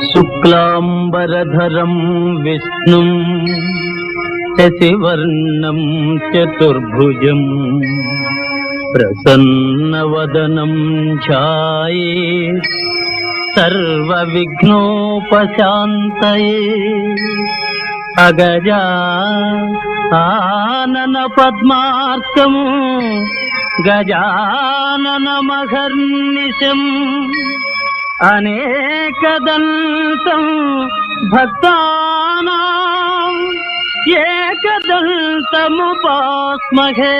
శుక్లాంబరధరం విష్ణుం శశివర్ణం చతుర్భుజం ప్రసన్నవదనం ఛాయేత్ సర్వవిఘ్నోపశాంతయే. అగజా ఆనన పద్మార్కం గజాననమహర్నిశం అనేకదంతం భక్తానాం ఏకదంతముపాస్మహే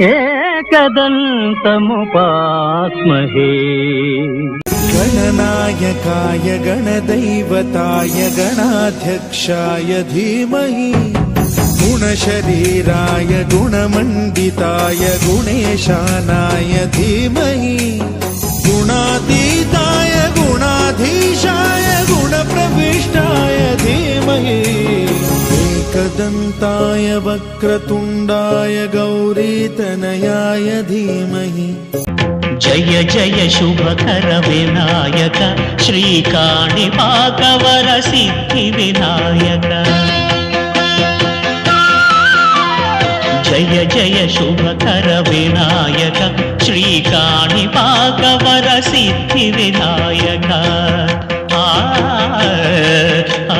ఏకదంతముపాస్మహే. गणनायकाय गणदैवताय गणाध्यक्षाय धीमहि गुणशरीराय गुणमण्डिताय गुणेशानाय धीमहि गुणातीताय गुणाधीशाय गुणप्रविष्टाय धीमहि एकदन्ताय वक्रतुण्डाय गौरीतनयाय धीमहि. जय जय शुभकर विनायक श्रीकाणिपाकवर सिद्धि विनायक. जय जय शुभकर विनायक श्रीकाणिपाकवर सिद्धि विनायक. आ आ